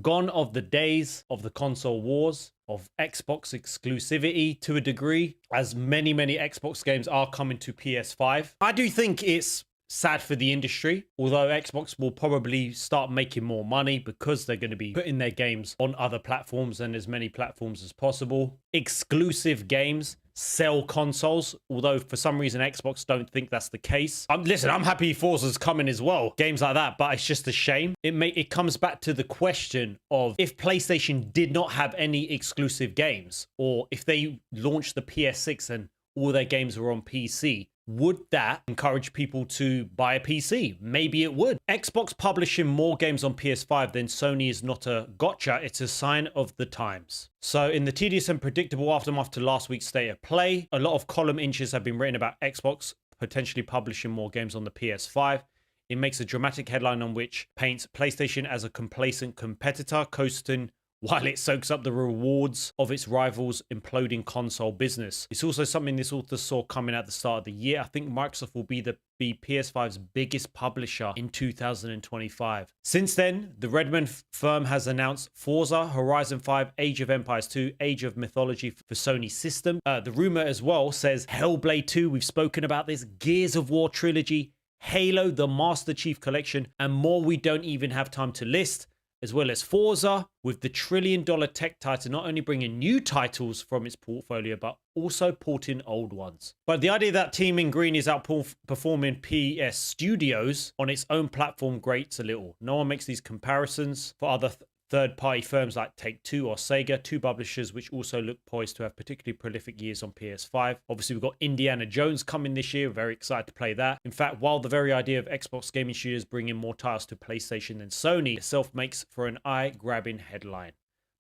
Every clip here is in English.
Gone of the days of the console wars, of Xbox exclusivity to a degree, as many Xbox games are coming to PS5. I do think it's sad for the industry, although Xbox will probably start making more money because they're going to be putting their games on other platforms and as many platforms as possible. Exclusive games sell consoles, although for some reason Xbox don't think that's the case. Listen, I'm happy Forza's coming as well, games like that, but it's just a shame. It comes back to the question of if PlayStation did not have any exclusive games, or if they launched the PS6 and all their games were on PC, would that encourage people to buy a PC? Maybe it would. Xbox publishing more games on PS5 than Sony is not a gotcha. It's a sign of the times. So in the tedious and predictable aftermath to last week's State of Play, a lot of column inches have been written about Xbox potentially publishing more games on the PS5. It makes a dramatic headline on which paints PlayStation as a complacent competitor, coasting while it soaks up the rewards of its rivals' imploding console business. It's also something this author saw coming at the start of the year. I think Microsoft will be PS5's biggest publisher in 2025. Since then, the Redmond firm has announced Forza Horizon 5, Age of Empires 2, Age of Mythology for Sony system. The rumor as well says Hellblade 2, we've spoken about this, Gears of War trilogy, Halo, the Master Chief Collection, and more we don't even have time to list, as well as Forza, with the trillion-dollar tech titan not only bringing new titles from its portfolio, but also porting old ones. But the idea that Team in Green is outperforming PS Studios on its own platform grates a little. No one makes these comparisons for other third-party firms like Take-Two or Sega, two publishers which also look poised to have particularly prolific years on PS5. Obviously, we've got Indiana Jones coming this year. Very excited to play that. In fact, while the very idea of Xbox gaming studios bringing more titles to PlayStation than Sony itself makes for an eye-grabbing headline.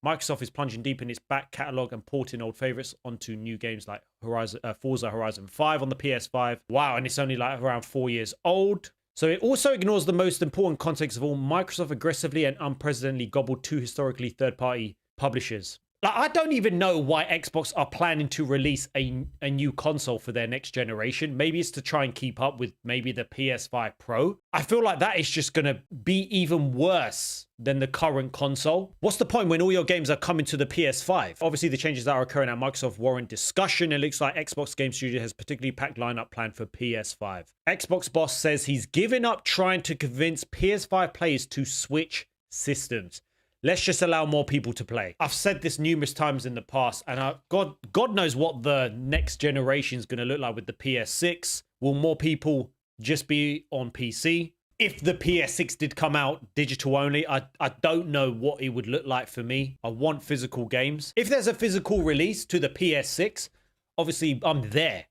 Microsoft is plunging deep in its back catalogue and porting old favorites onto new games like Forza Horizon 5 on the PS5. Wow, and it's only like around 4 years old. So it also ignores the most important context of all. Microsoft aggressively and unprecedentedly gobbled two historically third-party publishers. Like, I don't even know why Xbox are planning to release a new console for their next generation. Maybe it's to try and keep up with maybe the PS5 Pro. I feel like that is just going to be even worse than the current console. What's the point when all your games are coming to the PS5? Obviously, the changes that are occurring at Microsoft warrant discussion. It looks like Xbox Game Studio has particularly packed lineup planned for PS5. Xbox boss says he's given up trying to convince PS5 players to switch systems. Let's just allow more people to play. I've said this numerous times in the past, and God knows what the next generation is going to look like with the PS6. Will more people just be on PC? If the PS6 did come out digital only, I don't know what it would look like for me. I want physical games. If there's a physical release to the PS6, obviously I'm there.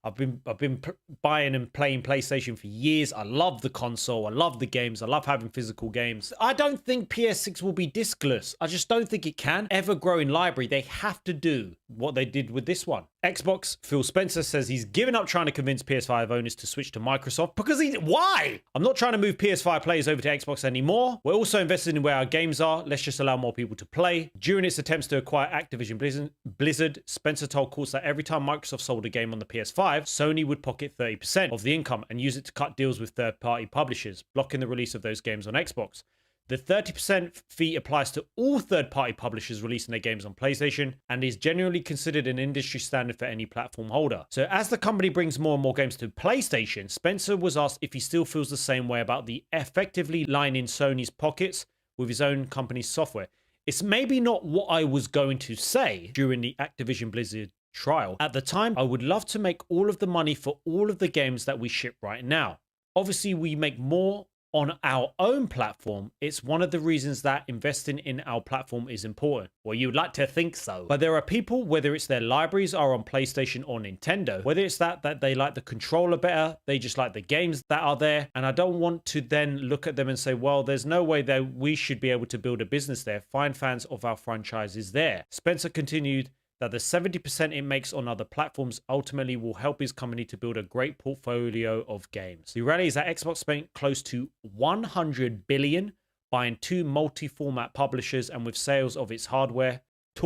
I've been buying and playing PlayStation for years. I love the console. I love the games. I love having physical games. I don't think PS6 will be discless. I just don't think it can. Ever-growing library. They have to do what they did with this one. Xbox, Phil Spencer says he's given up trying to convince PS5 owners to switch to Microsoft because why? I'm not trying to move PS5 players over to Xbox anymore. We're also invested in where our games are. Let's just allow more people to play. During its attempts to acquire Activision Blizzard, Spencer told Quartz that every time Microsoft sold a game on the PS5, Sony would pocket 30% of the income and use it to cut deals with third-party publishers, blocking the release of those games on Xbox. The 30% fee applies to all third-party publishers releasing their games on PlayStation and is generally considered an industry standard for any platform holder. So as the company brings more and more games to PlayStation, Spencer was asked if he still feels the same way about the effectively lining Sony's pockets with his own company's software. It's maybe not what I was going to say during the Activision Blizzard trial. At the time, I would love to make all of the money for all of the games that we ship right now. Obviously, we make more on our own platform. It's one of the reasons that investing in our platform is important. Well, you'd like to think so. But there are people, whether it's their libraries are on PlayStation or Nintendo, whether it's that they like the controller better, they just like the games that are there. And I don't want to then look at them and say, well, there's no way that we should be able to build a business there. Find fans of our franchises there. Spencer continued that the 70% it makes on other platforms ultimately will help his company to build a great portfolio of games. The reality is that Xbox spent close to $100 billion buying two multi-format publishers, and with sales of its hardware, I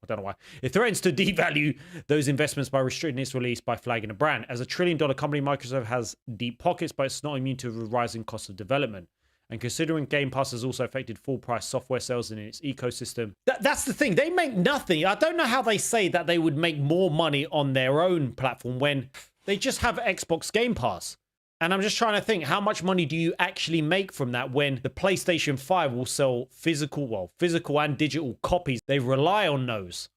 don't know why. It threatens to devalue those investments by restricting its release by flagging a brand. As a $1 trillion company, Microsoft has deep pockets, but it's not immune to the rising cost of development. And considering Game Pass has also affected full price software sales in its ecosystem, that's the thing. They make nothing. I don't know how they say that they would make more money on their own platform when they just have Xbox Game Pass. And I'm just trying to think, how much money do you actually make from that when the PlayStation 5 will sell physical and digital copies? They rely on those.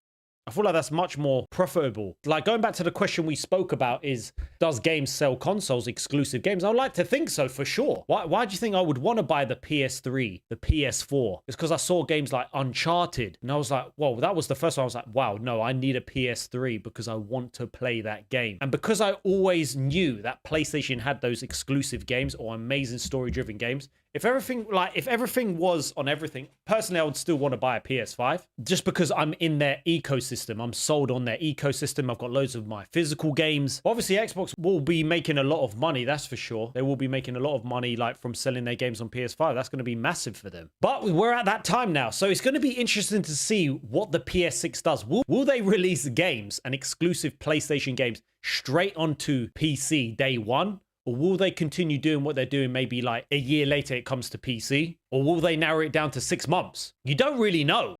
I feel like that's much more profitable. Like, going back to the question we spoke about is, does games sell consoles, exclusive games? I would like to think so, for sure. Why do you think I would want to buy the PS3, the PS4? It's because I saw games like Uncharted, and I was like, whoa, that was the first one. I was like, wow, no, I need a PS3 because I want to play that game. And because I always knew that PlayStation had those exclusive games or amazing story-driven games, if everything was on everything, personally, I would still want to buy a PS5 just because I'm in their ecosystem. I'm sold on their ecosystem. I've got loads of my physical games. Obviously, Xbox will be making a lot of money. That's for sure. They will be making a lot of money like from selling their games on PS5. That's going to be massive for them. But we're at that time now. So it's going to be interesting to see what the PS6 does. Will they release games and exclusive PlayStation games straight onto PC day one? Or will they continue doing what they're doing maybe like a year later it comes to PC? Or will they narrow it down to 6 months? You don't really know.